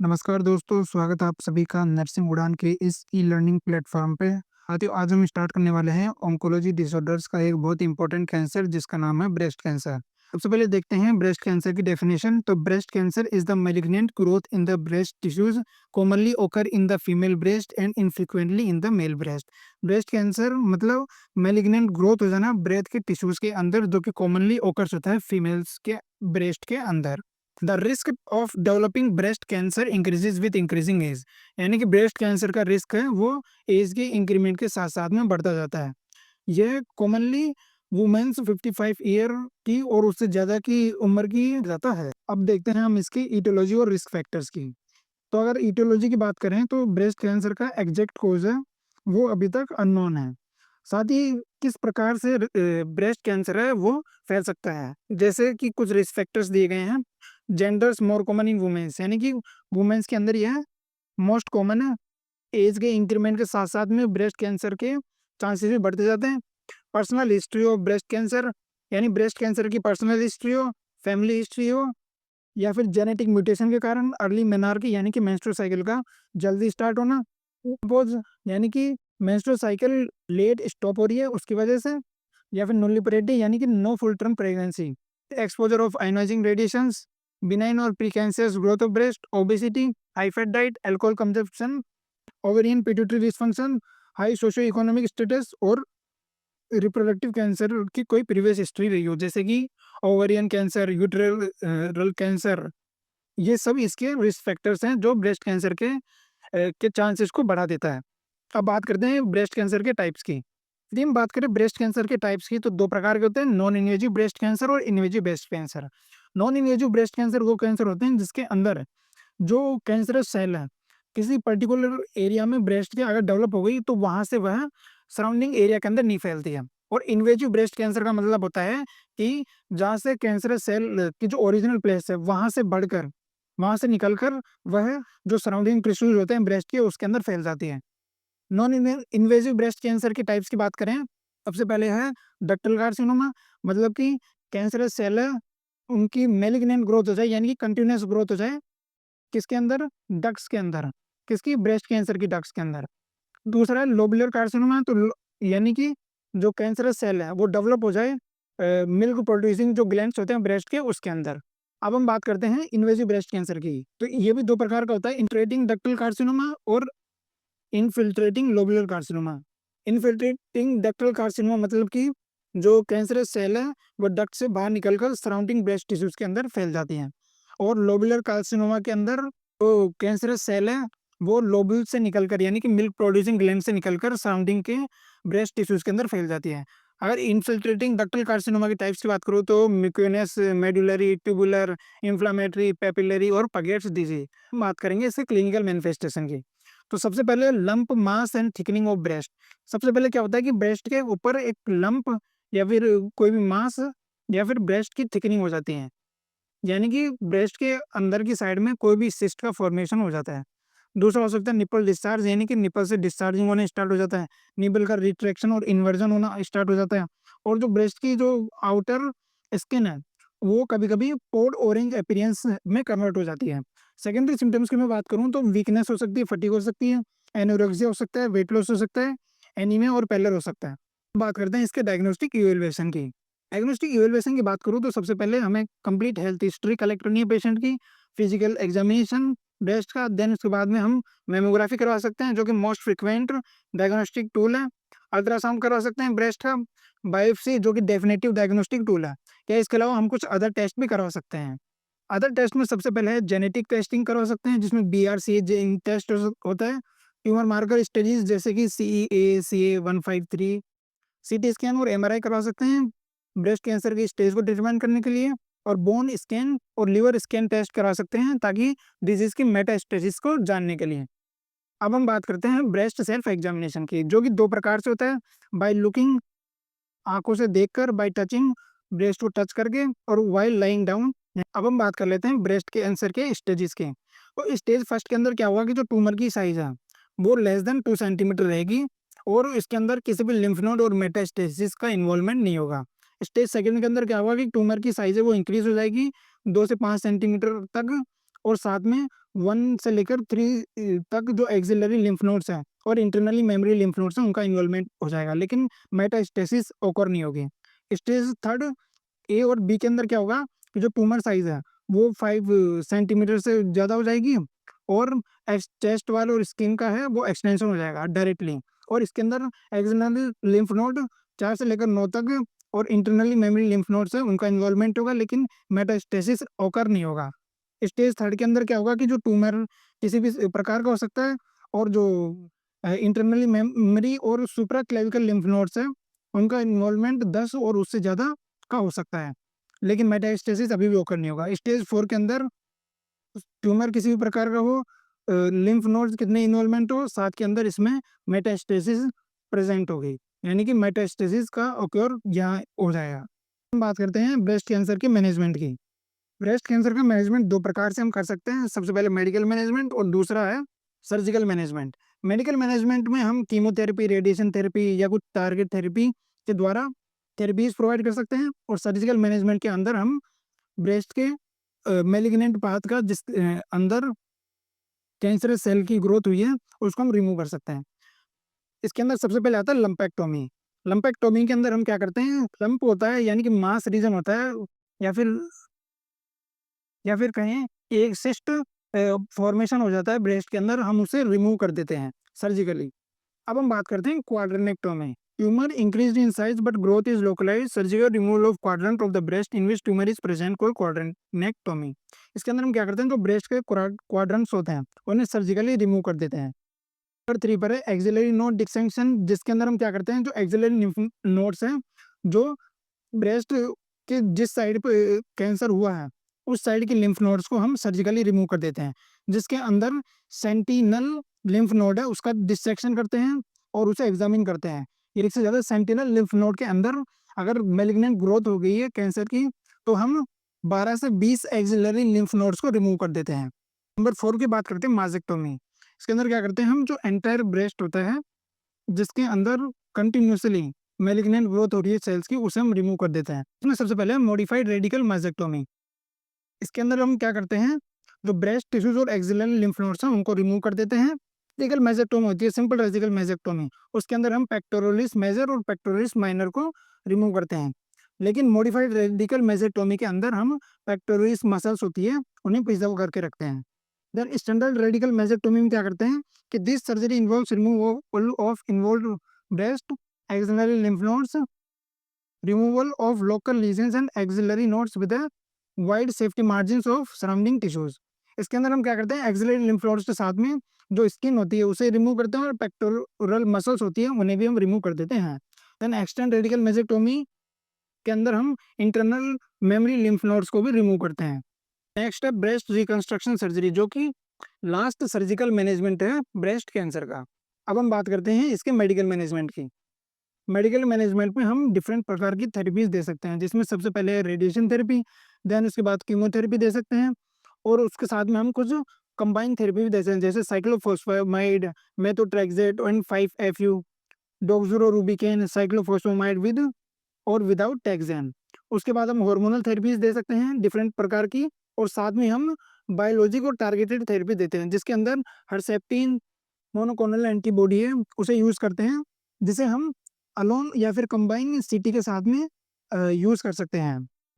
नमस्कार दोस्तों, स्वागत है आप सभी का नर्सिंग उड़ान के इस ई-लर्निंग प्लेटफ़ॉर्म पे। साथियों, आज हम स्टार्ट करने वाले हैं ऑन्कोलॉजी डिसऑर्डर्स का एक बहुत इंपॉर्टेंट कैंसर जिसका नाम है ब्रेस्ट कैंसर। सबसे पहले देखते हैं ब्रेस्ट कैंसर की डेफिनेशन। तो breast cancer is the malignant growth in the breast tissues commonly occur in the female breast and infrequently in the male breast. Breast cancer मतलब मैलिग्नेंट ग्रोथ हो जाना breast के टिश्यूज़ के अंदर, जो कि कॉमनली ओकर्स होता है फीमेल्स के ब्रेस्ट के अंदर। The risk of developing breast cancer increases with increasing age, यानी कि ब्रेस्ट कैंसर का रिस्क है वो एज के इंक्रीमेंट के साथ साथ में बढ़ता जाता है। यह कॉमनली वुमेन्स 55 ईयर की और उससे ज़्यादा की उम्र की जाता है। अब देखते हैं हम इसकी ईटियोलॉजी और रिस्क फैक्टर्स की। तो अगर ईटियोलॉजी की बात करें तो ब्रेस्ट कैंसर का एग्जैक्ट कोज है वो अभी तक अननोन है। साथ ही किस प्रकार से ब्रेस्ट कैंसर है वो फैल सकता है, जैसे कि कुछ रिस्क फैक्टर्स दिए गए हैं। Genders more common in womens, यानी कि वुमेन्स के अंदर यह मोस्ट कॉमन है। एज के इंक्रीमेंट के साथ साथ में ब्रेस्ट कैंसर के चांसेस भी बढ़ते जाते हैं। Personal history of breast cancer, यानी ब्रेस्ट कैंसर की पर्सनल हिस्ट्री हो, फैमिली हिस्ट्री हो, या फिर जेनेटिक म्यूटेशन के कारण अर्ली मेनार्की यानी कि मेंस्ट्रुअल साइकिल का जल्दी स्टार्ट होना, मेनोपॉज यानी कि मेंस्ट्रुअल साइकिल लेट स्टॉप हो रही है उसकी वजह से, या फिर नोलिपरेटी यानी कि no full term pregnancy, exposure of ionising radiations, benign और precancerous growth of breast, obesity, high fat diet, alcohol consumption, ovarian pituitary dysfunction, high socio economic status और रिप्रोडक्टिव कैंसर की कोई प्रीवियस हिस्ट्री रही हो, जैसे कि ओवेरियन कैंसर, यूटेरल कैंसर। ये सब इसके रिस्क फैक्टर्स हैं जो ब्रेस्ट कैंसर के चांसेस को बढ़ा देता है। अब बात करते हैं ब्रेस्ट कैंसर के टाइप्स की। यदि हम बात करें ब्रेस्ट कैंसर के टाइप्स की तो 2 प्रकार के होते हैं, नॉन इन्वेजिव ब्रेस्ट कैंसर और invasive breast cancer. Non invasive breast cancer वो कैंसर होते हैं जिसके अंदर जो कैंसरस सेल है, किसी पर्टिकुलर एरिया में ब्रेस्ट के अगर डेवलप हो गई तो वहाँ से वह सराउंडिंग एरिया के अंदर नहीं फैलती है। और इन्वेजिव ब्रेस्ट कैंसर का मतलब होता है कि जहाँ से कैंसरस सेल की जो ओरिजिनल प्लेस है वहाँ से बढ़कर, वहाँ से निकलकर वह जो सराउंडिंग टिश्यूज़ होते हैं ब्रेस्ट के उसके अंदर फैल जाती है। नॉन इन्वेजिव ब्रेस्ट कैंसर के टाइप्स की बात करें, सबसे पहले है डक्टल कार्सिनोमा, मतलब कि कैंसरस सेल है, उनकी मैलिग्नेंट ग्रोथ हो जाए यानी कि कंटिन्यूअस ग्रोथ हो जाए किसके अंदर, डक्ट्स के अंदर, किसकी, ब्रेस्ट कैंसर की डक्ट्स के अंदर। दूसरा है लोबुलर कार्सिनोमा, तो यानी कि जो कैंसरस सेल है वो डेवलप हो जाए मिल्क प्रोड्यूसिंग जो ग्लैंड्स होते हैं ब्रेस्ट के उसके अंदर। अब हम बात करते हैं इन्वेजिव ब्रेस्ट कैंसर की। तो ये भी 2 प्रकार का होता है, इन्फ्iltrating डक्टल कार्सिनोमा और infiltrating lobular carcinoma. Infiltrating ductal carcinoma मतलब कि जो कैंसरस सेल है वो डक्ट से बाहर निकलकर सराउंडिंग ब्रेस्ट टिश्यूज के अंदर फैल जाती हैं। और लोबुलर कार्सिनोमा के अंदर जो कैंसरस सेल है वो लोब्यूल से निकलकर यानी कि मिल्क प्रोड्यूसिंग ग्लैंड से निकलकर सराउंडिंग के ब्रेस्ट टिश्यूज के अंदर फैल जाती है। अगर इन्फिल्ट्रेटिंग डक्टल कार्सिनोमा के टाइप्स की बात करूँ तो म्यूकोनस, मेडुलरी, ट्यूबुलर, इन्फ्लेमेटरी, पेपिलरी और पगेट्स डिजीज। बात करेंगे इसके क्लिनिकल मैनिफेस्टेशन की। तो सबसे पहले lump mass and thickening of breast. सबसे पहले क्या होता है कि ब्रेस्ट के ऊपर एक लंप या फिर कोई भी मांस या फिर ब्रेस्ट की थिकनिंग हो जाती है, यानी कि ब्रेस्ट के अंदर की साइड में कोई भी सिस्ट का फॉर्मेशन हो जाता है। दूसरा हो सकता है निपल डिस्चार्ज, यानी कि निपल से डिस्चार्जिंग होने स्टार्ट हो जाता है, निपल का रिट्रैक्शन और इन्वर्जन होना स्टार्ट हो जाता है। और जो ब्रेस्ट की जो आउटर स्किन है वो कभी-कभी पोर्ट ऑरेंज अपीयरेंस में कन्वर्ट हो जाती है। सेकेंडरी सिम्पटम्स की मैं बात करूँ तो वीकनेस हो सकती है, फटीग हो सकती है, एनोरेक्सिया हो सकता है, वेट लॉस हो सकता है, एनीमिया और पैलर हो सकता है। बात करते हैं इसके डायग्नोस्टिक इवैल्यूएशन की। डायग्नोस्टिक इवैल्यूएशन की बात करूँ तो सबसे पहले हमें कंप्लीट हेल्थ हिस्ट्री कलेक्ट करनी है पेशेंट की, फिजिकल एग्जामिनेशन ब्रेस्ट का, देन उसके बाद में हम मैमोग्राफी करवा सकते हैं जो कि मोस्ट फ्रीक्वेंट डायग्नोस्टिक टूल है। अल्ट्रासाउंड करवा सकते हैं ब्रेस्ट का, बायोप्सी जो कि डेफिनेटिव डायग्नोस्टिक टूल है। क्या इसके अलावा हम कुछ अदर टेस्ट भी करवा सकते हैं। अदर टेस्ट में सबसे पहले है जेनेटिक टेस्टिंग करवा सकते हैं जिसमें BRCA जीन टेस्ट होता है। ट्यूमर मार्कर स्टडीज जैसे कि CEA, CA 153, CT स्कैन और MRI करवा सकते हैं ब्रेस्ट कैंसर के स्टेज को डिटरमाइन करने के लिए। और बोन स्कैन और लिवर स्कैन टेस्ट करा सकते हैं ताकि डिजीज की मेटास्टेसिस को जानने के लिए। अब हम बात करते हैं ब्रेस्ट सेल्फ एग्जामिनेशन की, जो कि 2 प्रकार से होता है, बाय लुकिंग आँखों से देखकर, बाय टचिंग ब्रेस्ट को टच करके, और व्हाइल लाइंग डाउन। अब हम बात कर लेते हैं ब्रेस्ट कैंसर के स्टेजेस के। तो स्टेज फर्स्ट के अंदर क्या होगा कि जो ट्यूमर की साइज है वो लेस देन 2 सेंटीमीटर रहेगी और इसके अंदर किसी भी लिम्फ नोड और मेटास्टेसिस का इन्वॉल्वमेंट नहीं होगा। स्टेज सेकंड के अंदर क्या होगा कि ट्यूमर की साइज है वो इंक्रीज हो जाएगी 2 से 5 सेंटीमीटर तक, और साथ में 1 से लेकर 3 तक जो एक्सिलरी लिम्फ नोड्स हैं और इंटरनली मेमोरी लिम्फ नोड्स हैं उनका इन्वॉल्वमेंट हो जाएगा, लेकिन मेटास्टेसिस ओकर नहीं होगी। स्टेज थर्ड ए और बी के अंदर क्या होगा कि जो ट्यूमर साइज है वो 5 सेंटीमीटर से ज़्यादा हो जाएगी और चेस्ट वाल और स्किन का है वो एक्सटेंशन हो जाएगा डायरेक्टली, और इसके अंदर एक्सटर्नल लिम्फ नोड 4 से लेकर 9 तक और इंटरनली मेमोरी लिम्फ नोड्स है उनका इन्वॉल्वमेंट होगा, लेकिन मेटास्टेसिस ओकर नहीं होगा। स्टेज थर्ड के अंदर क्या होगा कि जो ट्यूमर किसी भी प्रकार का हो सकता है और जो इंटरनली मेमोरी और सुप्रा क्लेविकल लिम्फ नोड्स है उनका इन्वॉल्वमेंट 10 और उससे ज़्यादा का हो सकता है, लेकिन मेटास्टेसिस अभी भी ओकर नहीं होगा। स्टेज 4 के अंदर ट्यूमर किसी भी प्रकार का हो, लिम्फ नोड्स कितने इन्वॉल्वमेंट हो, साथ के अंदर इसमें मेटास्टेसिस प्रेजेंट हो गई, यानी कि मेटास्टेसिस का ऑक्योर यहाँ हो जाएगा। हम बात करते हैं ब्रेस्ट कैंसर के मैनेजमेंट की। ब्रेस्ट कैंसर का मैनेजमेंट 2 प्रकार से हम कर सकते हैं। सबसे पहले मेडिकल मैनेजमेंट और दूसरा है सर्जिकल मैनेजमेंट। मेडिकल मैनेजमेंट में हम कीमोथेरेपी, रेडिएशन थेरेपी या कुछ टारगेट थेरेपी के द्वारा थेरेपीज़ प्रोवाइड कर सकते हैं, और सर्जिकल मैनेजमेंट के अंदर हम ब्रेस्ट के मैलिग्नेंट पार्ट का अंदर कैंसरस सेल की ग्रोथ हुई है उसको हम रिमूव कर सकते हैं। इसके अंदर सबसे पहले आता है लंपेक्टोमी। लंपेक्टोमी के अंदर हम क्या करते हैं, लंप होता है यानी कि मास रीजन होता है, या फिर कहें एक सिस्ट फॉर्मेशन हो जाता है ब्रेस्ट के अंदर, हम उसे रिमूव कर देते हैं सर्जिकली। अब हम बात करते हैं quadrantectomy. Tumour increased in size but growth is localised, surgical removal of quadrant of the breast in which tumour is present called quadrantectomy. इसके अंदर हम क्या करते हैं, जो ब्रेस्ट के क्वाड्रेंट्स होते हैं उन्हें सर्जिकली रिमूव कर देते हैं। नंबर 3 पर है एक्सिलरी नोड डिसेक्शन, जिसके अंदर हम क्या करते हैं, जो एक्सिलरी नोड्स हैं जो ब्रेस्ट के जिस साइड पे कैंसर हुआ है उस साइड के लिम्फ नोड्स को हम सर्जिकली रिमूव कर देते हैं। जिसके अंदर सेंटिनल लिम्फ नोड है उसका डिसेक्शन करते हैं और उसे एग्जामिन करते हैं। एक से ज़्यादा सेंटिनल लिम्फ नोड के अंदर अगर मेलिग्नेंट ग्रोथ हो गई है कैंसर की, तो हम 12 से 20 एक्सिलरी लिम्फ नोड्स को रिमूव कर देते हैं। नंबर 4 की बात करते हैं माजेक्टोमी। इसके अंदर क्या करते हैं, हम जो एंटायर ब्रेस्ट होता है जिसके अंदर कंटिन्यूसली मैलिग्नेंट ग्रोथ हो रही है सेल्स की, उसे हम रिमूव कर देते हैं। इसमें सबसे पहले मॉडिफाइड रेडिकल माइजेक्टोमी। इसके अंदर हम क्या करते हैं, जो ब्रेस्ट टिश्यूज और एक्सिलरी लिम्फ नोड्स हैं उनको रिमूव कर देते हैं। रेडिकल मेसेक्टोमी होती है, सिंपल रेडिकल मेसेक्टोमी, उसके अंदर हम पेक्टोरलिस मेजर और पेक्टोरलिस माइनर को रिमूव करते हैं। लेकिन मॉडिफाइड रेडिकल मेसेक्टोमी के अंदर हम पेक्टोरलिस मसल्स होती है उन्हें प्रिजर्व करके रखते हैं। देन स्टैंडर्ड रेडिकल मेसेक्टोमी में क्या करते हैं कि this surgery involves removal of involved breast axillary lymph nodes, removal of local lesions and axillary nodes with a wide safety margins of surrounding tissues। इसके अंदर हम क्या करते हैं, एक्सिलरी लिम्फ नोड्स के साथ में जो स्किन होती है उसे रिमूव करते हैं और पेक्टोरल मसल्स होती है उन्हें भी हम रिमूव कर देते हैं। देन एक्सटेंड रेडिकल मेसेक्टोमी के अंदर हम इंटरनल मेमोरी लिम्फ नोड्स को भी रिमूव करते हैं। नेक्स्ट है ब्रेस्ट रिकंस्ट्रक्शन सर्जरी, जो कि लास्ट सर्जिकल मैनेजमेंट है ब्रेस्ट कैंसर का। अब हम बात करते हैं इसके मेडिकल मैनेजमेंट की। मेडिकल मैनेजमेंट में हम डिफरेंट प्रकार की थेरेपीज दे सकते हैं, जिसमें सबसे पहले है रेडिएशन थेरेपी, देन उसके बाद कीमोथेरेपी दे सकते हैं, और उसके साथ में हम कुछ कंबाइन थेरेपी भी दे सकते हैं, जैसे cyclophosphamide, methotrexate and 5-FU, doxorubicin, cyclophosphamide with और विदाउट टैक्सेन। उसके बाद हम हार्मोनल थेरेपीज दे सकते हैं डिफरेंट प्रकार की, और साथ में हम बायोलॉजिक और टारगेटेड थेरेपी देते हैं, जिसके अंदर हर्सेप्टिन मोनोक्लोनल एंटीबॉडी है उसे यूज़ करते हैं, जिसे हम अलोन या फिर कंबाइन सीटी के साथ में यूज़ कर सकते हैं।